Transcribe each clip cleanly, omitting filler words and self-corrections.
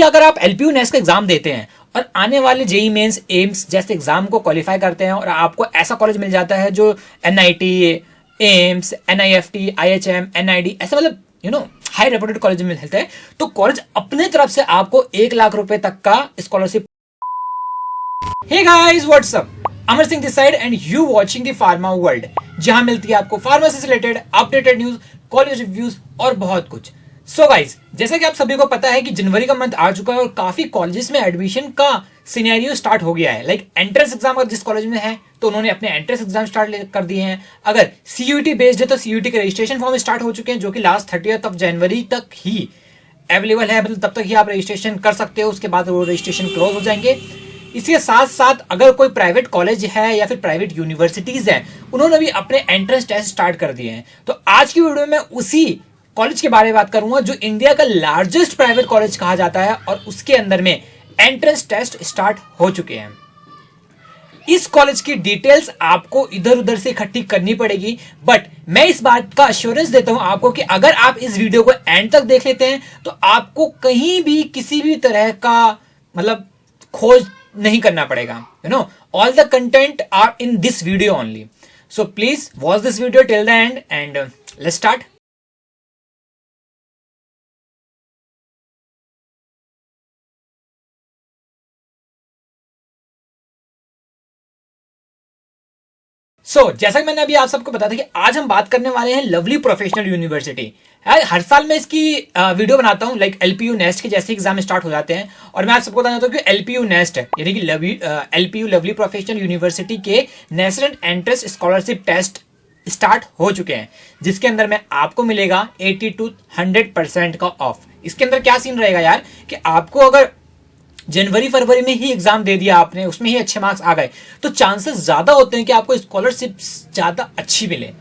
अगर आप LPU nest का एग्जाम देते हैं और आने वाले जेई मेंस एम्स जैसे एग्जाम को क्वालिफाई करते हैं और आपको ऐसा कॉलेज मिल जाता है जो NIT, AIIMS, NIFT, IHM, NID, ऐसा मतलब हाई रेपुटेड कॉलेज में मिलते हैं, तो कॉलेज अपने तरफ से आपको 1 लाख रुपए तक का scholarship. Hey guys, what's up, Amar Singh this side and you watching the pharma world, जहां मिलती है आपको फार्मेसी से related updated news, college reviews और बहुत कुछ। सो गाइस, जैसा कि आप सभी को पता है कि जनवरी का मंथ आ चुका है और काफी कॉलेजेस में एडमिशन का सिनेरियो स्टार्ट हो गया है। लाइक एंट्रेंस एग्जाम अगर जिस कॉलेज में है तो उन्होंने अपने एंट्रेंस एग्जाम स्टार्ट कर दिए हैं। अगर सीयूटी बेस्ड है तो सीयूटी के रजिस्ट्रेशन फॉर्म स्टार्ट हो चुके हैं, जो कि लास्ट 30 जनवरी तक ही अवेलेबल है, मतलब तब तक ही आप रजिस्ट्रेशन कर सकते हो, उसके बाद वो रजिस्ट्रेशन क्लोज हो जाएंगे। इसके साथ साथ अगर कोई प्राइवेट कॉलेज है या फिर प्राइवेट यूनिवर्सिटीज है, उन्होंने भी अपने एंट्रेंस टेस्ट स्टार्ट कर दिए हैं। तो आज की वीडियो में उसी कॉलेज के बारे में बात करूंगा जो इंडिया का लार्जेस्ट प्राइवेट कॉलेज कहा जाता है और उसके अंदर में एंट्रेंस टेस्ट स्टार्ट हो चुके हैं। इस कॉलेज की डिटेल्स आपको इधर उधर से इकट्ठी करनी पड़ेगी, बट मैं इस बात का अश्योरेंस देता हूं आपको कि अगर आप इस वीडियो को एंड तक देख लेते हैं तो आपको कहीं भी किसी भी तरह का मतलब खोज नहीं करना पड़ेगा। All the content are in this video only, so please watch this video till the end and let's start. जैसा कि मैंने अभी आप सबको बताया था कि आज हम बात करने वाले हैं लवली प्रोफेशनल यूनिवर्सिटी। हर साल मैं इसकी वीडियो बनाता हूं, लाइक एलपीयू नेस्ट के जैसे एग्जाम स्टार्ट हो जाते हैं और मैं आप सबको बताना चाहता हूं कि एलपीयू नेस्ट यानी कि एलपीयू लवली प्रोफेशनल यूनिवर्सिटी के national entrance scholarship test start हो चुके हैं, जिसके अंदर में आपको मिलेगा 80 to 100% का ऑफ। इसके अंदर क्या सीन रहेगा यार कि आपको अगर जनवरी फरवरी में ही एग्जाम दे दिया आपने, उसमें ही अच्छे मार्क्स आ गए, तो चांसेस ज्यादा होते हैं कि आपको स्कॉलरशिप ज्यादा अच्छी मिले।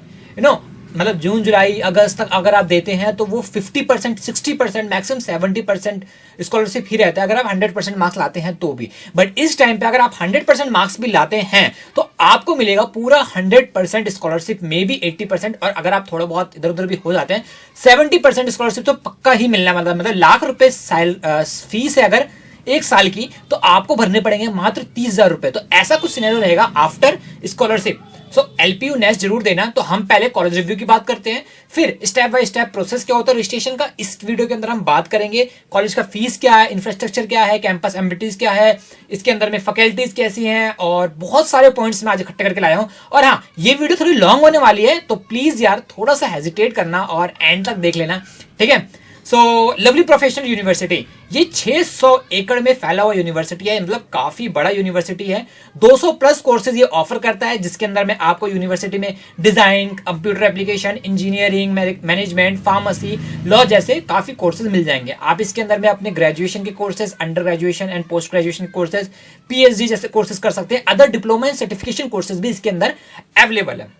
मतलब जून जुलाई अगस्त तक अगर आप देते हैं तो वो 50%, 60%, मैक्सिमम 70% स्कॉलरशिप ही रहता है अगर आप 100% मार्क्स लाते हैं तो भी। बट इस टाइम पे अगर आप 100% मार्क्स भी लाते हैं तो आपको मिलेगा पूरा 100% स्कॉलरशिप, में भी 80%, और अगर आप थोड़ा बहुत इधर उधर भी हो जाते हैं 70% स्कॉलरशिप तो पक्का ही मिलना वाला। मतलब लाख रुपए फीस है अगर 1 साल की, तो आपको भरने पड़ेंगे मात्र 30,000 रुपए। तो ऐसा कुछ सिनेरियो रहेगा आफ्टर स्कॉलरशिप। सो एलपीयू नेस्ट जरूर देना। तो हम पहले कॉलेज रिव्यू की बात करते हैं, फिर स्टेप बाय स्टेप प्रोसेस क्या होता है रजिस्ट्रेशन का, इस वीडियो के अंदर हम बात करेंगे। कॉलेज का फीस क्या है, इंफ्रास्ट्रक्चर क्या है, कैंपस एमिनिटीज क्या है, इसके अंदर में फैकल्टीज कैसी हैं, और बहुत सारे पॉइंट्स मैं आज इकट्ठे करके लाया हूं। और हाँ, ये वीडियो थोड़ी लॉन्ग होने वाली है, तो प्लीज यार थोड़ा सा हेजिटेट करना और एंड तक देख लेना, ठीक है। सो लवली प्रोफेशनल यूनिवर्सिटी ये 600 एकड़ में फैला हुआ यूनिवर्सिटी है, मतलब काफी बड़ा यूनिवर्सिटी है। 200 प्लस कोर्सेज ये ऑफर करता है, जिसके अंदर में आपको यूनिवर्सिटी में design, computer application, engineering, management, pharmacy, law जैसे काफी कोर्सेज मिल जाएंगे। आप इसके अंदर में अपने ग्रेजुएशन के courses, under graduation and post graduation courses, PhD जैसे कोर्सेज कर सकते हैं। Other diploma and certification courses भी इसके अंदर अवेलेबल है।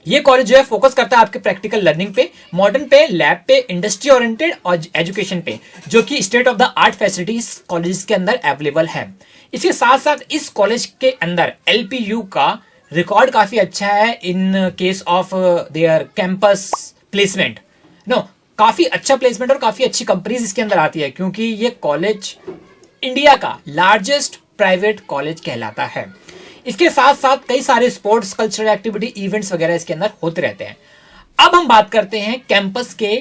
ये कॉलेज जो है फोकस करता है आपके प्रैक्टिकल लर्निंग पे, मॉडर्न पे, लैब पे, इंडस्ट्री ओरिएंटेड और एजुकेशन पे, जो कि state of the art facilities college के अंदर अवेलेबल है। इसके साथ साथ इस कॉलेज के अंदर एलपीयू का रिकॉर्ड काफी अच्छा है in case of their campus placement. काफी अच्छा प्लेसमेंट और काफी अच्छी कंपनीज इसके अंदर आती है, क्योंकि ये कॉलेज इंडिया का लार्जेस्ट प्राइवेट कॉलेज कहलाता है। इसके साथ साथ कई सारे स्पोर्ट्स, कल्चरल एक्टिविटी, इवेंट्स वगैरह इसके अंदर होते रहते हैं। अब हम बात करते हैं कैंपस के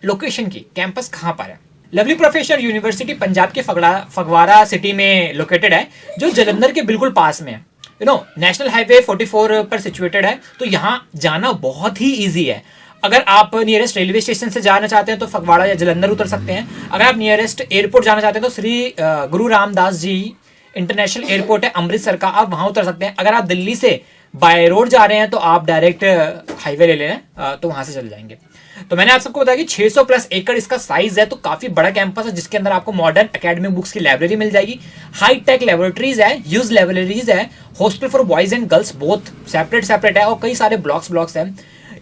लोकेशन की, कैंपस कहां पर है। लवली प्रोफेशनल यूनिवर्सिटी पंजाब के फगवाड़ा सिटी में लोकेटेड है, जो जलंधर के बिल्कुल पास में है। नेशनल हाईवे 44 पर सिचुएटेड है, तो यहां जाना बहुत ही ईजी है। अगर आप नियरेस्ट रेलवे स्टेशन से जाना चाहते हैं तो फगवाड़ा या जलंधर उतर सकते हैं। अगर आप नियरेस्ट एयरपोर्ट जाना चाहते हैं तो श्री गुरु रामदास जी इंटरनेशनल एयरपोर्ट है अमृतसर का, आप वहां उतर सकते हैं। अगर आप दिल्ली से बाय रोड जा रहे हैं तो आप डायरेक्ट हाईवे ले लेना, तो वहां से चले जाएंगे। तो मैंने आप सबको बताया कि 600 प्लस एकड़ इसका साइज है, तो काफी बड़ा कैंपस है, जिसके अंदर आपको मॉडर्न एकेडमिक बुक्स की लाइब्रेरी मिल जाएगी, हाई टेक लेबोरेटरीज है, यूज लाइब्रेरीज है, hostel for boys and girls both separate है, और कई सारे ब्लॉक्स हैं।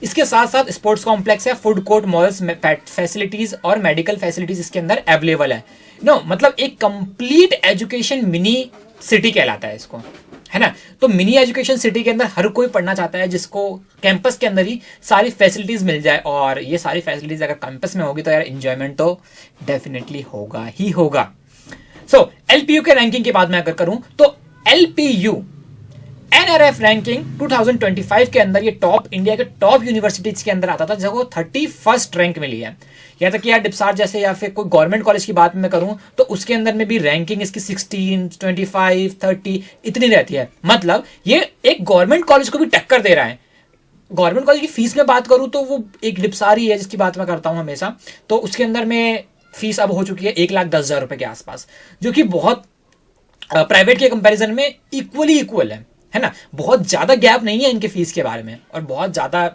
इसके साथ साथ स्पोर्ट्स कॉम्प्लेक्स है, फूड कोर्ट, मॉल्स, फैसिलिटीज और मेडिकल फैसिलिटीज इसके अंदर अवेलेबल है। मतलब एक कंप्लीट एजुकेशन मिनी सिटी कहलाता है इसको, है ना। तो मिनी एजुकेशन सिटी के अंदर हर कोई पढ़ना चाहता है जिसको कैंपस के अंदर ही सारी फैसिलिटीज मिल जाए, और ये सारी फैसिलिटीज अगर कैंपस में होगी तो यार एंजॉयमेंट तो डेफिनेटली होगा ही होगा। सो एलपीयू के रैंकिंग की बात मैं अगर करूं तो एलपीयू एनआरएफ रैंकिंग 2025 के अंदर ये टॉप इंडिया के टॉप यूनिवर्सिटीज के अंदर आता था, जब वो 31st रैंक मिली है। या तक कि यार डिप्सार जैसे या फिर कोई गवर्नमेंट कॉलेज की बात मैं करूं तो उसके अंदर में भी रैंकिंग इसकी 16, 25, 30 इतनी रहती है। मतलब ये एक गवर्नमेंट कॉलेज को भी टक्कर दे रहा है। गवर्नमेंट कॉलेज की फीस में बात करूं तो वो एक डिप्सार ही है जिसकी बात मैं करता हूं हमेशा, तो उसके अंदर में फीस अब हो चुकी है 1,10,000 रुपए के आसपास, जो कि बहुत प्राइवेट के कंपैरिजन में इक्वली इक्वल है ना। बहुत ज्यादा गैप नहीं है इनके फीस के बारे में, और बहुत ज्यादा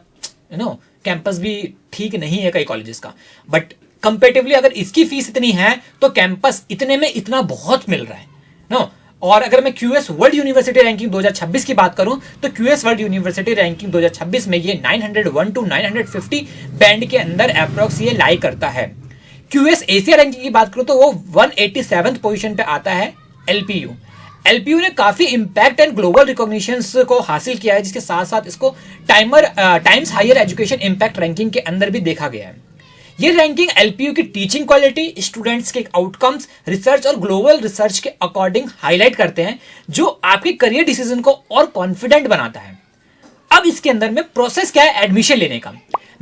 कैंपस भी ठीक नहीं है कई कॉलेजेस का, बट कंपेरेटिवली अगर इसकी फीस इतनी है तो कैंपस इतने में इतना बहुत मिल रहा है नो। और अगर मैं क्यूएस वर्ल्ड यूनिवर्सिटी रैंकिंग 2026 की बात करूं तो क्यूएस वर्ल्ड यूनिवर्सिटी रैंकिंग 2026 में ये 901 टू 950 बैंड के अंदर अप्रोक्स ये लाई करता है। क्यूएस एशिया रैंकिंग की बात करूं तो वो 187th पोजीशन पे आता है एलपीयू। एलपीयू ने काफी इंपैक्ट एंड ग्लोबल रिकॉग्निशंस को हासिल किया है, जिसके साथ साथ इसको Times Higher Education impact ranking के अंदर भी देखा गया है। ये रैंकिंग एलपीयू की टीचिंग क्वालिटी, स्टूडेंट्स के आउटकम्स, रिसर्च और ग्लोबल रिसर्च के अकॉर्डिंग हाईलाइट करते हैं, जो आपके करियर डिसीजन को और कॉन्फिडेंट बनाता है। अब इसके अंदर में प्रोसेस क्या है एडमिशन लेने का,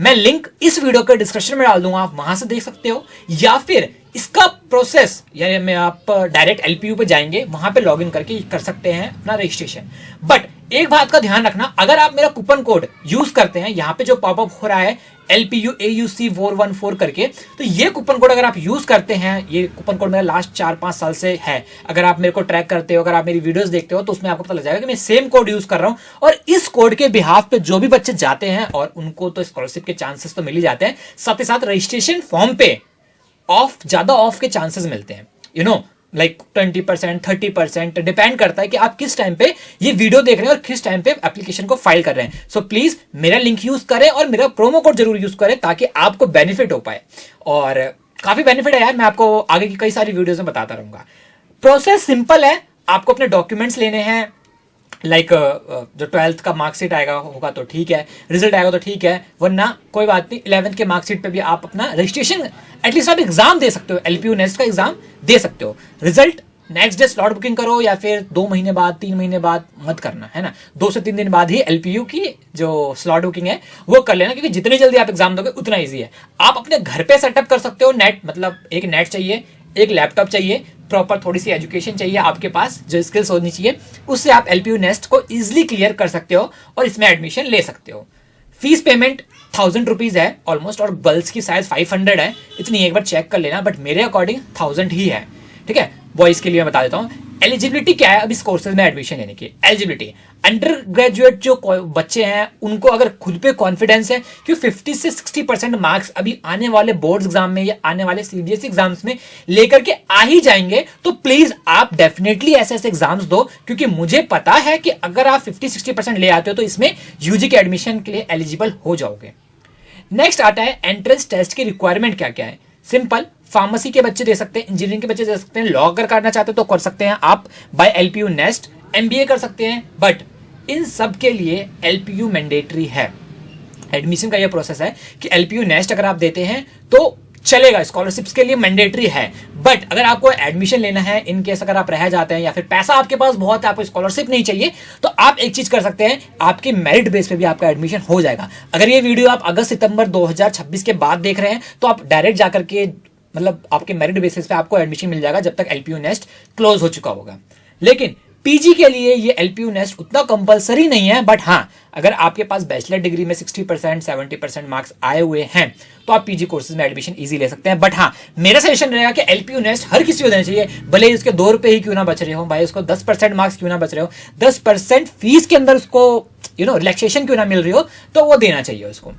मैं लिंक इस वीडियो के डिस्क्रिप्शन में डाल दूंगा, आप वहां से देख सकते हो, या फिर इसका प्रोसेस यानी में आप डायरेक्ट एलपीयू पे जाएंगे, वहां पे लॉगिन करके कर सकते हैं अपना रजिस्ट्रेशन। बट एक बात का ध्यान रखना, अगर आप मेरा कूपन कोड यूज करते हैं, यहाँ पे जो पॉपअप हो रहा है LPU AUC 414 करके, तो ये कूपन कोड अगर आप यूज करते हैं, ये कूपन कोड मेरा लास्ट 4-5 साल से है, अगर आप मेरे को ट्रैक करते हो, अगर आप मेरी वीडियोस देखते हो तो उसमें आपको पता लग जाएगा कि मैं सेम कोड यूज कर रहा हूं। और इस कोड के बिहाफ पे जो भी बच्चे जाते हैं और उनको तो स्कॉलरशिप के चांसेस तो मिल ही जाते हैं, साथ ही साथ रजिस्ट्रेशन फॉर्म पे ज्यादा ऑफ के चांसेस मिलते हैं, लाइक 20%, 30%, डिपेंड करता है कि आप किस टाइम पे ये वीडियो देख रहे हैं और किस टाइम पे एप्लीकेशन को फाइल कर रहे हैं। सो प्लीज मेरा लिंक यूज करें और मेरा प्रोमो कोड जरूर यूज करें, ताकि आपको बेनिफिट हो पाए। और काफी बेनिफिट है यार, मैं आपको आगे की कई सारी वीडियोस में बताता रहूंगा। प्रोसेस सिंपल है, आपको अपने डॉक्यूमेंट्स लेने हैं, लाइक जो 12th का मार्कशीट आएगा होगा तो ठीक है, रिजल्ट आएगा तो ठीक है, वरना कोई बात नहीं, 11th के मार्कशीट पे भी आप अपना रजिस्ट्रेशन, एटलीस्ट आप एग्जाम दे सकते हो, एलपीयू नेस्ट का एग्जाम दे सकते हो। Result next day slot booking करो, या फिर 2 महीने बाद, 3 महीने बाद मत करना, है ना। 2 से 3 दिन बाद ही एलपीयू की जो स्लॉट बुकिंग है वो कर लेना, क्योंकि जितनी जल्दी आप एग्जाम दोगे उतना ईजी है। आप अपने घर पे सेटअप कर सकते हो नेट, मतलब एक नेट चाहिए, एक लैपटॉप चाहिए, प्रॉपर थोड़ी सी एजुकेशन चाहिए आपके पास, जो स्किल्स होनी चाहिए, उससे आप एलपीयू नेस्ट को इजिली क्लियर कर सकते हो और इसमें एडमिशन ले सकते हो। फीस पेमेंट 1000 रुपीज है ऑलमोस्ट, और गर्ल्स की शायद 500 है, इतनी एक बार चेक कर लेना, बट मेरे अकॉर्डिंग 1000 ही है, ठीक है। बॉयज के लिए मैं बता देता हूँ एलिजिबिलिटी क्या है अब इस कोर्सेज में एडमिशन लेने की। एलिजिबिलिटी, अंडर ग्रेजुएट जो बच्चे हैं उनको अगर खुद पे कॉन्फिडेंस है कि 50 से 60% मार्क्स अभी आने वाले बोर्ड एग्जाम में या आने वाले सीबीएसई एग्जाम्स में लेकर के आ ही जाएंगे, तो प्लीज आप डेफिनेटली ऐसे ऐसे एग्जाम्स दो, क्योंकि मुझे पता है कि अगर आप 50-60% ले आते हो तो इसमें यूजी के एडमिशन के लिए एलिजिबल हो जाओगे। नेक्स्ट आता है एंट्रेंस टेस्ट की रिक्वायरमेंट क्या क्या है। सिंपल, फार्मेसी के बच्चे दे सकते हैं, इंजीनियरिंग के बच्चे दे सकते हैं, लॉ अगर करना चाहते हो तो कर सकते हैं आप बाय एलपीयू नेस्ट, एमबीए कर सकते हैं, बट इन सब के लिए एलपीयू मैंडेटरी है। एडमिशन का यह प्रोसेस है कि एलपीयू नेस्ट अगर आप देते हैं तो चलेगा, स्कॉलरशिप्स के लिए मैंडेटरी है, बट अगर आपको एडमिशन लेना है, इन केस अगर आप रह जाते हैं या फिर पैसा आपके पास बहुत है, आपको स्कॉलरशिप नहीं चाहिए, तो आप एक चीज कर सकते हैं, आपके मेरिट बेस पे भी आपका एडमिशन हो जाएगा। अगर ये वीडियो आप अगस्त-सितंबर 2026 के बाद देख रहे हैं तो आप डायरेक्ट जाकर के, मतलब आपके मेरिट बेसिस पे आपको एडमिशन मिल जाएगा जब तक एलपीयू नेस्ट क्लोज हो चुका होगा। लेकिन पीजी के लिए ये एलपीयू नेस्ट उतना कंपलसरी नहीं है, बट हाँ, अगर आपके पास बैचलर डिग्री में 60%, 70% मार्क्स आए हुए हैं तो आप पीजी कोर्सेज में एडमिशन इजी ले सकते हैं। बट हाँ, मेरा सजेशन रहेगा कि एलपीयू नेस्ट हर किसी को देना चाहिए, भले ही उसके 2 रुपए ही क्यों ना बच रहे हो, भाई उसको 10% मार्क्स क्यों ना बच रहे हो, 10% फीस के अंदर उसको रिलैक्सेशन क्यों ना मिल रही हो, तो वो देना चाहिए उसको।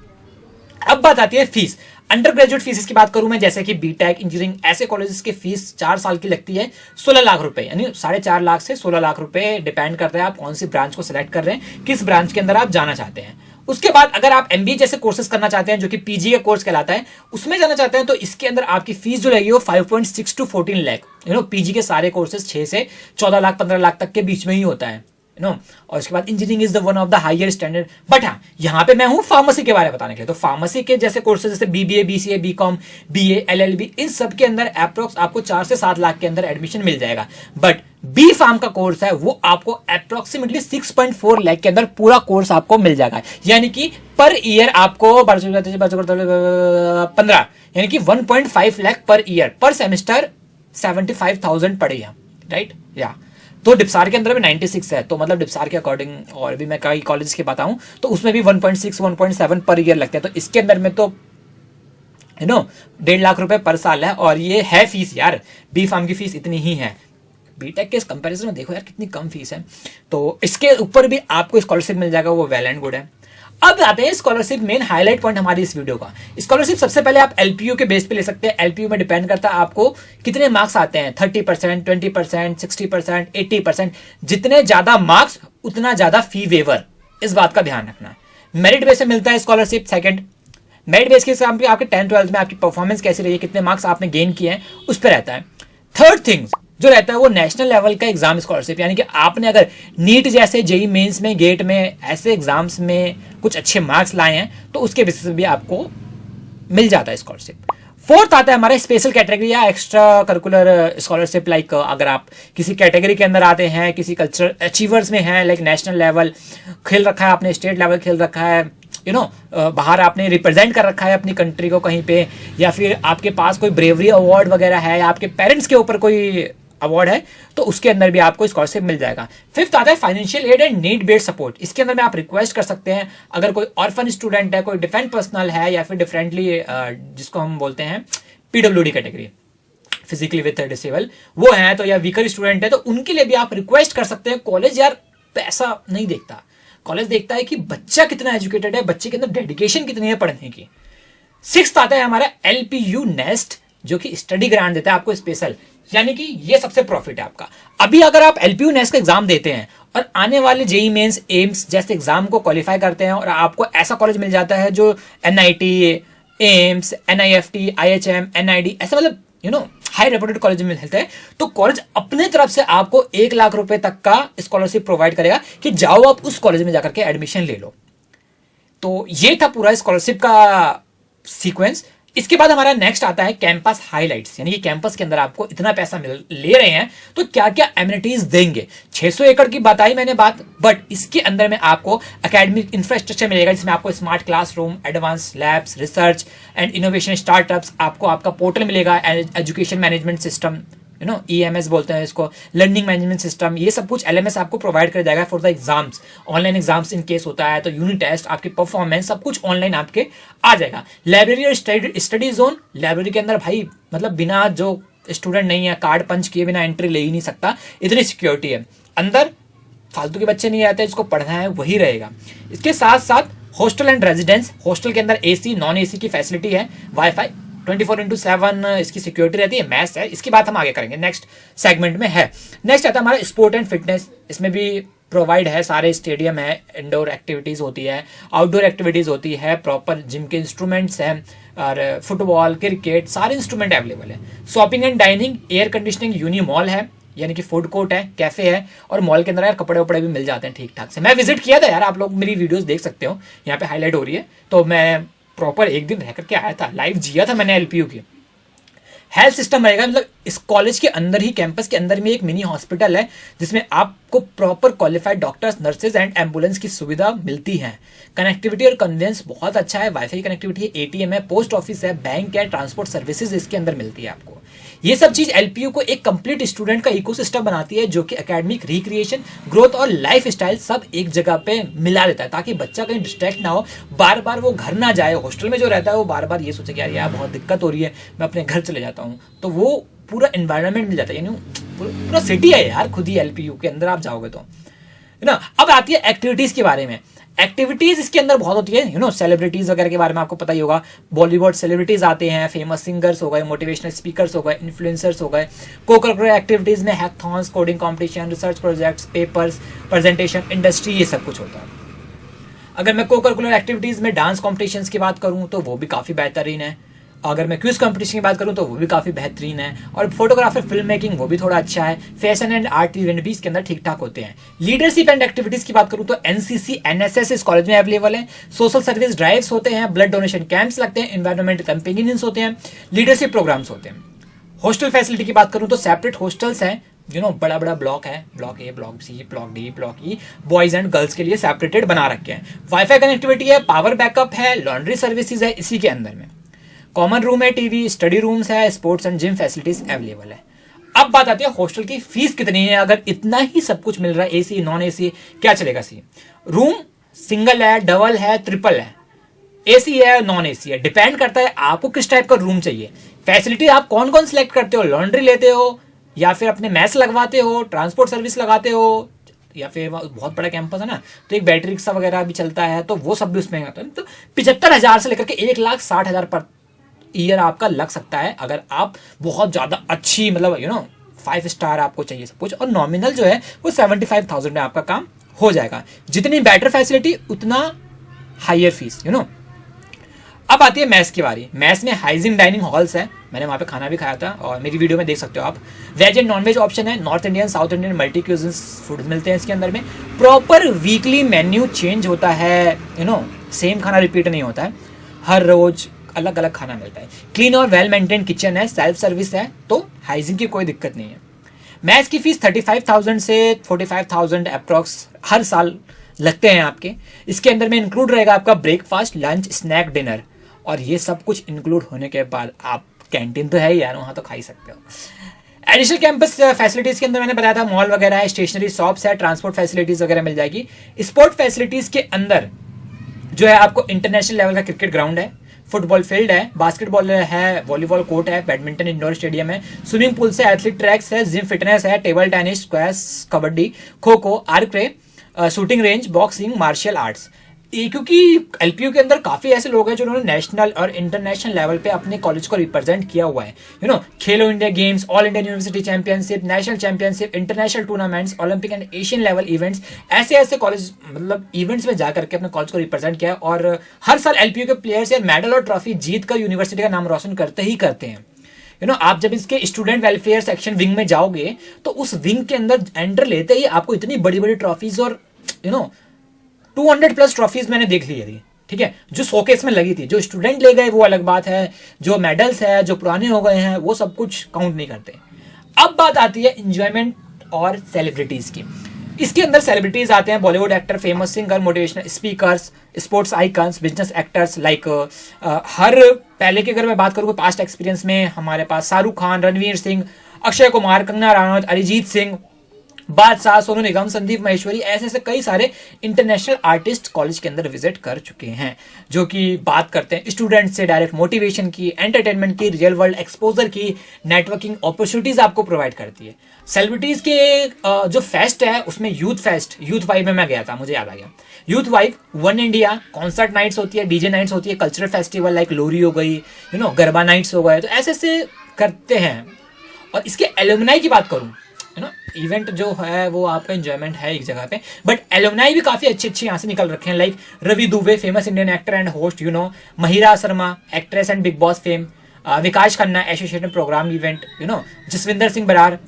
अब बात आती है फीस। अंडर ग्रेजुएट फीस की बात करूं मैं, जैसे कि बीटेक, इंजीनियरिंग, ऐसे कॉलेजेस की फीस 4 साल की लगती है 16 लाख रुपए, यानी 4.5 लाख से 16 लाख रुपए, डिपेंड करता है आप कौन सी ब्रांच को सिलेक्ट कर रहे हैं, किस ब्रांच के अंदर आप जाना चाहते हैं। उसके बाद अगर आप एमबीए जैसे कोर्सेज करना चाहते हैं, जो कि पीजी का कोर्स कहलाता है, उसमें जाना चाहते हैं, तो इसके अंदर आपकी फीस जो लगेगी वो 5.6 to 14 लाख, पीजी के सारे कोर्सेज 6 से 14 लाख 15 लाख तक के बीच में ही होता है। नो। और उसके बाद engineering is the one of the higher standard. But हाँ, यहाँ पे मैं हूँ फार्मेसी के बारे में बताने के लिए। तो फार्मेसी के जैसे कोर्सेज जैसे BBA, BCA, BCom, BA, LLB, इन सब के अंदर अप्रोक्स आपको 4 से 7 लाख के अंदर एडमिशन मिल जाएगा। बट बी फार्म का कोर्स है वो आपको अप्रोक्सीमेटली 6.4 लाख के अंदर पूरा कोर्स आपको मिल जाएगा। यानी कि पर ईयर आपको 15, यानी कि 1.5 लाख पर ईयर, पर सेमेस्टर 75,000 पड़ेगा, राइट। या तो डिप्सार के अंदर भी 96 है, तो मतलब डिप्सार के अकॉर्डिंग, और भी मैं कई कॉलेज की बताऊं तो उसमें भी 1.6 1.7 पर ईयर लगते हैं। तो इसके अंदर में तो 1.5 लाख रुपए पर साल है। और ये है फीस यार, बी फार्म की फीस इतनी ही है। बीटेक के कंपैरिजन में देखो यार कितनी कम फीस है। तो इसके ऊपर भी आपको स्कॉलरशिप मिल जाएगा, वो वेल एंड गुड है। अब आते हैं स्कॉलरशिप, मेन हाईलाइट पॉइंट हमारी इस वीडियो का। स्कॉलरशिप सबसे पहले आप एलपीयू के बेस पे ले सकते हैं। एलपीयू में डिपेंड करता है आपको कितने मार्क्स आते हैं, 30%, 20%, 60%, 80%। जितने ज्यादा मार्क्स उतना ज्यादा फी वेवर, इस बात का ध्यान रखना। मेरिट बेस पे मिलता है स्कॉलरशिप। सेकंड, मेरिट बेस के हिसाब से आपके 10th-12th में आपकी परफॉर्मेंस कैसी रही है, कितने मार्क्स आपने गेन किए हैं, उस पर रहता है। थर्ड थिंग्स जो रहता है वो नेशनल लेवल का एग्जाम स्कॉलरशिप, यानी कि आपने अगर नीट जैसे जेई मेंस में, गेट में, ऐसे एग्जाम्स में कुछ अच्छे मार्क्स लाए हैं तो उसके बेसिस पे भी आपको मिल जाता है स्कॉलरशिप। फोर्थ आता है हमारे स्पेशल कैटेगरी या एक्स्ट्रा करिकुलर स्कॉलरशिप। लाइक अगर आप किसी कैटेगरी के अंदर आते हैं, किसी कल्चरल अचीवर्स में हैं, लाइक नेशनल लेवल खेल रखा है आपने, स्टेट लेवल खेल रखा है, बाहर आपने रिप्रेजेंट कर रखा है अपनी कंट्री को कहीं पे, या फिर आपके पास कोई ब्रेवरी अवार्ड वगैरह है, या आपके पेरेंट्स के ऊपर कोई अवार्ड है, तो उसके अंदर भी आपको स्कॉलरशिप मिल जाएगा। फिफ्थ आता है financial aid and need based support. इसके अंदर में आप रिक्वेस्ट कर सकते हैं, अगर कोई ऑर्फन स्टूडेंट है, कोई डिफेंस पर्सनल है, या फिर डिफरेंटली जिसको हम बोलते हैं PWD category, physically with disable, वो है तो, या वीकर स्टूडेंट है, तो उनके लिए भी आप रिक्वेस्ट कर सकते हैं। कॉलेज यार पैसा नहीं देखता, कॉलेज देखता है कि बच्चा कितना एजुकेटेड है, बच्चे के अंदर डेडिकेशन कितनी है पढ़ने की। सिक्स्थ आता है हमारा एलपीयू नेस्ट, जो कि स्टडी ग्रांट देता है आपको स्पेशल, यानी कि ये सबसे प्रॉफिट है आपका। अभी अगर आप एलपीयू नेस्ट का एग्जाम देते हैं और आने वाले जेई मेंस, एम्स जैसे एग्जाम को क्वालिफाई करते हैं, और आपको ऐसा कॉलेज मिल जाता है जो NIT, AIIMS, NIFT, IHM, NID, ऐसा मतलब हाई रेपुटेड कॉलेज में मिलते हैं, तो कॉलेज अपने तरफ से आपको 1 लाख रुपए तक का स्कॉलरशिप प्रोवाइड करेगा कि जाओ आप उस कॉलेज में जाकर के एडमिशन ले लो। तो ये था पूरा स्कॉलरशिप का सीक्वेंस। इसके बाद हमारा नेक्स्ट आता है कैंपस हाइलाइट्स, यानी कि कैंपस के अंदर आपको इतना पैसा ले रहे हैं तो क्या क्या एमिनिटीज देंगे। 600 एकड़ की बताई मैंने बात, बट इसके अंदर में आपको एकेडमिक इंफ्रास्ट्रक्चर मिलेगा, जिसमें आपको smart classroom, advance labs, research and innovation startups, आपको आपका पोर्टल मिलेगा, एजुकेशन मैनेजमेंट सिस्टम, ईएमएस बोलते हैं इसको, लर्निंग मैनेजमेंट सिस्टम, ये सब कुछ एलएमएस आपको प्रोवाइड कर जाएगा for the exams. Online exams in case होता है तो यूनिट टेस्ट, आपकी परफॉर्मेंस, सब कुछ ऑनलाइन आपके आ जाएगा। लाइब्रेरी और स्टडी जोन, लाइब्रेरी के अंदर भाई मतलब बिना जो स्टूडेंट नहीं है कार्ड पंच किए बिना एंट्री ले ही नहीं सकता, इतनी सिक्योरिटी है। अंदर फालतू के बच्चे नहीं आते, जिसको पढ़ना है वही रहेगा। इसके साथ साथ हॉस्टल एंड रेजिडेंस, हॉस्टल के अंदर एसी नॉन एसी की फैसिलिटी है, वाईफाई 24/7 इसकी सिक्योरिटी रहती है, मैथ्स है। इसकी बात हम आगे करेंगे, नेक्स्ट सेगमेंट में है। नेक्स्ट आता है हमारा स्पोर्ट एंड फिटनेस, इसमें भी प्रोवाइड है, सारे स्टेडियम है, इंडोर एक्टिविटीज़ होती है, आउटडोर एक्टिविटीज़ होती है, प्रॉपर जिम के इंस्ट्रूमेंट्स हैं, और फुटबॉल, क्रिकेट, सारे इंस्ट्रूमेंट अवेलेबल है। Shopping and dining, air conditioning, uni mall है, यानी कि फूड कोर्ट है, कैफे है, और मॉल के अंदर यार कपड़े वपड़े भी मिल जाते हैं ठीक ठाक से। मैं विजिट किया था यार, आप लोग मेरी वीडियोस देख सकते हो, यहाँ पे हाईलाइट हो रही है, तो मैं प्रॉपर एक दिन रह करके आया था, लाइव जिया था मैंने एलपीयू की। हेल्थ सिस्टम रहेगा, मतलब इस कॉलेज के अंदर ही, कैंपस के अंदर में एक मिनी हॉस्पिटल है, जिसमें आपको proper qualified doctors, nurses and ambulance की सुविधा मिलती है। कनेक्टिविटी और कन्वीनियंस बहुत अच्छा है, वाईफाई कनेक्टिविटी है, एटीएम है, पोस्ट ऑफिस है, बैंक है, ट्रांसपोर्ट सर्विसेज इसके अंदर मिलती है आपको। ये सब चीज एलपीयू को एक कंप्लीट स्टूडेंट का इकोसिस्टम बनाती है, जो कि एकेडमिक, रिक्रिएशन, ग्रोथ और लाइफ स्टाइल सब एक जगह पे मिला देता है, ताकि बच्चा कहीं डिस्ट्रैक्ट ना हो, बार बार वो घर ना जाए। हॉस्टल में जो रहता है वो बार बार ये सोचे कि यार बहुत दिक्कत हो रही है, मैं अपने घर चले जाता हूँ, तो वो पूरा एनवायरनमेंट मिल जाता है, यानी पूरा सिटी है यार खुद ही एलपीयू के अंदर आप जाओगे तो, है ना। अब आती है एक्टिविटीज के बारे में। एक्टिविटीज इसके अंदर बहुत होती है, सेलिब्रिटीज वगैरह के बारे में आपको पता ही होगा, बॉलीवुड सेलिब्रिटीज आते हैं, फेमस सिंगर्स हो गए, मोटिवेशनल स्पीकर्स हो गए, इन्फ्लुएंसर्स हो गए। को-करिकुलर एक्टिविटीज में hackathons, coding competition, research projects, papers, presentation, industry, ये सब कुछ होता है। अगर मैं को-करिकुलर एक्टिविटीज में डांस कॉम्पिटिशन्स की बात करूं तो वो भी काफी बेहतरीन है, अगर मैं क्विज कंपटीशन की बात करूं तो वो भी काफ़ी बेहतरीन है, और फोटोग्राफर फिल्म मेकिंग वो भी थोड़ा अच्छा है। फैशन एंड आर्ट इवेंट भी इसके अंदर ठीक ठाक होते हैं। लीडरशिप एंड एक्टिविटीज़ की बात करूं तो एनसीसी एनएसएस इस कॉलेज में अवेलेबल है। सोशल सर्विस ड्राइव्स होते हैं, ब्लड डोनेशन कैंप्स लगते हैं, इन्वायरमेंट कैंपेनियंस होते हैं, लीडरशिप प्रोग्राम्स होते हैं। हॉस्टल फैसिलिटी की बात करूं तो सेपरेट हॉस्टल्स हैं, बड़ा बड़ा ब्लॉक है, block A, block C, block D, block E, boys and girls के लिए सेपरेटेड बना रखे हैं। वाईफाई कनेक्टिविटी है, पावर बैकअप है, लॉन्ड्री सर्विसेज है इसी के अंदर में। कॉमन रूम है, टीवी, स्टडी रूम्स है, sports and gym facilities available है। अब बात आती है हॉस्टल की फीस कितनी है। अगर इतना ही सब कुछ मिल रहा है, एसी नॉन एसी क्या चलेगा। सी रूम सिंगल है, डबल है, ट्रिपल है, एसी है, नॉन एसी है, डिपेंड करता है आपको किस टाइप का रूम चाहिए। फैसिलिटी आप कौन कौन सिलेक्ट करते हो, लॉन्ड्री लेते हो या फिर अपने मैस लगवाते हो, ट्रांसपोर्ट सर्विस लगाते हो, या फिर बहुत बड़ा कैंपस है ना तो एक बैटरी रिक्शा वगैरह भी चलता है, तो वो सब भी उसमें आता है। तो 75,000 से लेकर के 1,60,000 पर ईयर आपका लग सकता है, अगर आप बहुत ज़्यादा अच्छी 5 स्टार आपको चाहिए सब कुछ। और नॉमिनल जो है वो 75,000 में आपका काम हो जाएगा। जितनी बेटर फैसिलिटी उतना हायर फीस। अब आती है मैस की बारी। मैस में हाइजीन डाइनिंग हॉल्स है, मैंने वहाँ पे खाना भी खाया था और मेरी वीडियो में देख सकते हो आप। Veg and non veg option है, north Indian, south Indian, multi cuisines food मिलते हैं इसके अंदर में। प्रॉपर वीकली मेन्यू चेंज होता है, सेम खाना रिपीट नहीं होता है, हर रोज अलग अलग खाना मिलता है। क्लीन और वेल मेंटेन किचन है, सेल्फ सर्विस है, तो हाइजीन की कोई दिक्कत नहीं है। मैथ्स की फीस 35,000 से 45,000 अप्रॉक्स हर साल लगते हैं आपके। इसके अंदर में इंक्लूड रहेगा आपका ब्रेकफास्ट, लंच, स्नैक, डिनर, और ये सब कुछ इंक्लूड होने के बाद आप कैंटीन तो है ही यार, वहाँ तो खा ही सकते हो। एडिशनल कैंपस फैसिलिटीज के अंदर मैंने बताया था मॉल वगैरह है, स्टेशनरी शॉप्स है, ट्रांसपोर्ट फैसिलिटीज वगैरह मिल जाएगी। स्पोर्ट फैसिलिटीज के अंदर जो है आपको इंटरनेशनल लेवल का क्रिकेट ग्राउंड है, फुटबॉल फील्ड है, बास्केटबॉल है, वॉलीबॉल कोर्ट है, बैडमिंटन इंडोर स्टेडियम है, स्विमिंग पूल से एथलीट ट्रैक्स है, जिम फिटनेस है, table tennis, squash, kabaddi, kho kho, archery, shooting range, boxing, martial arts. क्योंकि एलपीयू के अंदर काफी ऐसे लोग हैं जिन्होंने नेशनल और इंटरनेशनल लेवल पे अपने कॉलेज को रिप्रेजेंट किया हुआ है। खेलो India games, all India university championship, national championship, international tournaments, Olympic and Asian level events, ऐसे ऐसे कॉलेज इवेंट्स में जाकर के अपने कॉलेज को रिप्रेजेंट किया है। और हर साल एलपीयू के प्लेयर्स यार मेडल और ट्रॉफी जीत कर यूनिवर्सिटी का नाम रोशन करते ही करते हैं। आप जब इसके स्टूडेंट वेलफेयर सेक्शन विंग में जाओगे तो उस विंग के अंदर एंटर लेते ही आपको इतनी बड़ी बड़ी ट्रॉफीज और 200+ ट्रॉफीज मैंने देख ली थी, ठीक है, जो शोकेस में लगी थी। जो स्टूडेंट ले गए वो अलग बात है, जो मेडल्स है जो पुराने हो गए हैं वो सब कुछ काउंट नहीं करते। अब बात आती है एंजॉयमेंट और सेलिब्रिटीज की। इसके अंदर सेलिब्रिटीज आते हैं, Bollywood actor, famous singer, motivational speakers, sports icons, business actors, like हर पहले की अगर मैं बात करूँ पास्ट एक्सपीरियंस में हमारे पास शाहरुख खान, रणवीर सिंह, अक्षय कुमार, कंगना रनौत, अरिजीत सिंह, बादशाह, सोनू निगम, संदीप महेश्वरी, ऐसे ऐसे कई सारे इंटरनेशनल आर्टिस्ट कॉलेज के अंदर विजिट कर चुके हैं, जो कि बात करते हैं स्टूडेंट से डायरेक्ट मोटिवेशन की, एंटरटेनमेंट की, रियल वर्ल्ड एक्सपोजर की, नेटवर्किंग अपॉर्चुनिटीज आपको प्रोवाइड करती है। सेलिब्रिटीज के जो फेस्ट है उसमें यूथ वाइब में मैं गया था, मुझे याद आ गया। Youth vibe, one India, concert nights होती है, डीजे नाइट्स होती है, कल्चरल फेस्टिवल लाइक लोरी हो गई, गरबा नाइट्स हो गए, तो ऐसे ऐसे करते हैं। और इसके एलुमनाई की बात करूं, इवेंट जो है वो आपका एंजॉयमेंट है एक जगह पे, बट एलुमनाई भी काफी अच्छे अच्छे यहाँ से निकल रखे हैं, like Ravi Dubey, famous Indian actor and host, Mahira Sharma, actress and Bigg Boss fame, Vikas Khanna, association programme event, Jasvinder Singh Brar,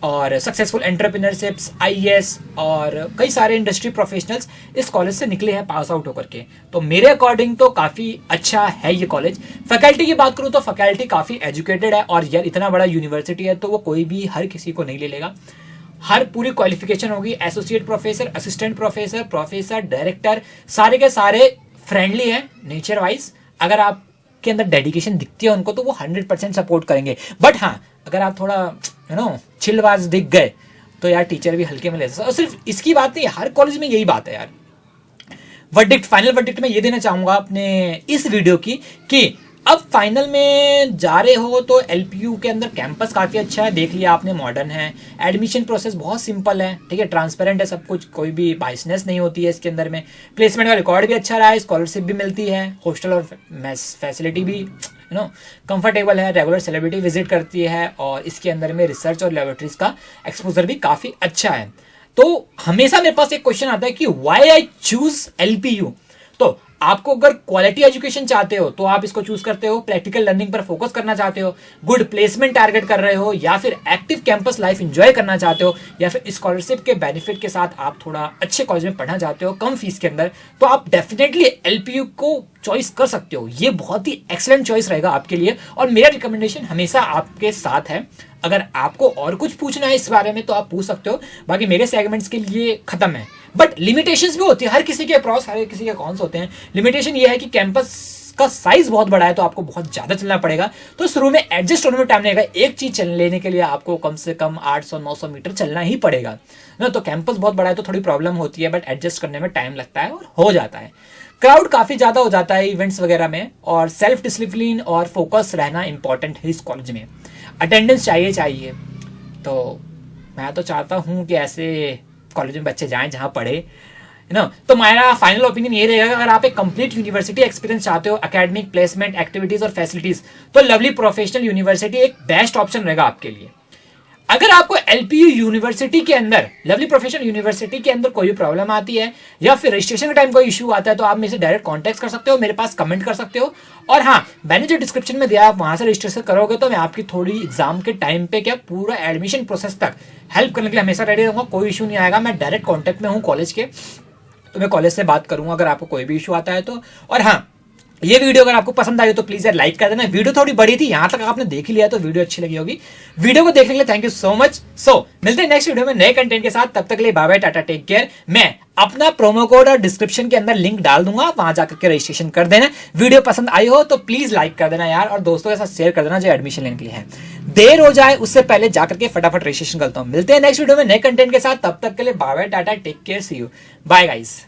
और सक्सेसफुल एंटरप्रेन्योरशिप्स, आईएएस, और कई सारे इंडस्ट्री प्रोफेशनल्स इस कॉलेज से निकले हैं पास आउट होकर के। तो मेरे अकॉर्डिंग तो काफ़ी अच्छा है ये कॉलेज। फैकल्टी की बात करूँ तो फैकल्टी काफ़ी एजुकेटेड है, और यार इतना बड़ा यूनिवर्सिटी है तो वो कोई भी हर किसी को नहीं ले लेगा। हर पूरी क्वालिफिकेशन होगी, associate professor, assistant professor, professor, director, सारे के सारे फ्रेंडली हैं नेचर वाइज। अगर आपके अंदर डेडिकेशन दिखती है उनको तो वो 100% सपोर्ट करेंगे। बट हाँ, अगर आप थोड़ा चिलबाज दिख गए तो यार टीचर भी हल्के में ले सकते। और सिर्फ इसकी बात नहीं, हर कॉलेज में यही बात है यार। फाइनल वर्डिक्ट में ये देना चाहूंगा अपने इस वीडियो की कि अब फाइनल में जा रहे हो तो एलपीयू के अंदर कैंपस काफ़ी अच्छा है, देख लिया आपने, मॉडर्न है, एडमिशन प्रोसेस बहुत सिंपल है, ठीक है, ट्रांसपेरेंट है सब कुछ, कोई भी बाइसनेस नहीं होती है इसके अंदर में। प्लेसमेंट का रिकॉर्ड भी अच्छा रहा है, स्कॉलरशिप भी मिलती है, हॉस्टल और मेस फैसिलिटी भी कंफर्टेबल है, रेगुलर सेलिब्रिटी विजिट करती है, और इसके अंदर में रिसर्च और लेबोरेटरीज का एक्सपोजर भी काफ़ी अच्छा है। तो हमेशा मेरे पास एक क्वेश्चन आता है कि वाई आई चूज एलपीयू। तो आपको अगर क्वालिटी एजुकेशन चाहते हो तो आप इसको चूज करते हो, प्रैक्टिकल लर्निंग पर फोकस करना चाहते हो, गुड प्लेसमेंट टारगेट कर रहे हो, या फिर एक्टिव कैंपस लाइफ एंजॉय करना चाहते हो, या फिर स्कॉलरशिप के बेनिफिट के साथ आप थोड़ा अच्छे कॉलेज में पढ़ना चाहते हो कम फीस के अंदर, तो आप डेफिनेटली एलपीयू को चॉइस कर सकते हो। ये बहुत ही एक्सलेंट चॉइस रहेगा आपके लिए और मेरा रिकमेंडेशन हमेशा आपके साथ है। अगर आपको और कुछ पूछना है इस बारे में तो आप पूछ सकते हो, बाकी मेरे सेगमेंट्स के लिए खत्म है। बट लिमिटेशंस भी होती है, हर किसी के प्रॉस हर किसी के कॉन्स होते हैं। लिमिटेशन ये है कि कैंपस का साइज बहुत बड़ा है तो आपको बहुत ज्यादा चलना पड़ेगा, तो शुरू में एडजस्ट होने में टाइम लगेगा। एक चीज चल लेने के लिए आपको कम से कम 800-900 मीटर चलना ही पड़ेगा ना। तो कैंपस बहुत बड़ा है तो थोड़ी प्रॉब्लम होती है, बट एडजस्ट करने में टाइम लगता है और हो जाता है। क्राउड काफी ज्यादा हो जाता है इवेंट्स वगैरह में, और सेल्फ डिसिप्लिन और फोकस रहना इंपॉर्टेंट है इस कॉलेज में। अटेंडेंस चाहिए। तो मैं तो चाहता हूँ कि ऐसे कॉलेज में बच्चे जाएं जहाँ पढ़े, है ना। तो मेरा फाइनल ओपिनियन ये रहेगा, अगर आप एक कंप्लीट यूनिवर्सिटी एक्सपीरियंस चाहते हो, एकेडमिक, प्लेसमेंट, एक्टिविटीज और फैसिलिटीज, तो लवली प्रोफेशनल यूनिवर्सिटी एक बेस्ट ऑप्शन रहेगा आपके लिए। अगर आपको एलपीयू यूनिवर्सिटी के अंदर, लवली प्रोफेशनल यूनिवर्सिटी के अंदर कोई भी प्रॉब्लम आती है या फिर रजिस्ट्रेशन के टाइम कोई इशू आता है, तो आप मेरे से डायरेक्ट कांटेक्ट कर सकते हो, मेरे पास कमेंट कर सकते हो। और हाँ, मैंने जो डिस्क्रिप्शन में दिया आप वहां से रजिस्ट्रेशन करोगे तो मैं आपकी थोड़ी एग्जाम के टाइम पे क्या पूरा एडमिशन प्रोसेस तक हेल्प करने के लिए हमेशा रेडी रहूंगा। कोई इशू नहीं आएगा, मैं डायरेक्ट कॉन्टेक्ट में हूँ कॉलेज के, तो मैं कॉलेज से बात करूंगा अगर आपको कोई भी इशू आता है तो। और हाँ, ये वीडियो अगर आपको पसंद आई हो तो प्लीज यार लाइक कर देना। वीडियो थोड़ी बड़ी थी, यहां तक आपने देख लिया तो वीडियो अच्छी लगी होगी। वीडियो को देखने के लिए थैंक यू सो मच। मिलते हैं नेक्स्ट वीडियो में नए कंटेंट के साथ, तब तक के लिए bye bye, tata, take care. मैं अपना प्रोमो कोड और डिस्क्रिप्शन के अंदर लिंक डाल दूंगा, वहां जाकर के रजिस्ट्रेशन कर देना। वीडियो पसंद आई हो तो प्लीज लाइक कर देना यार, और दोस्तों के साथ शेयर कर देना जो एडमिशन लेने के लिए है। देर हो जाए उससे पहले जाकर के फटाफट रजिस्ट्रेशन करता हूं। मिलते हैं नेक्स्ट वीडियो में नए कंटेंट के साथ, तब तक के लिए bye bye, tata, take care, see you, bye guys.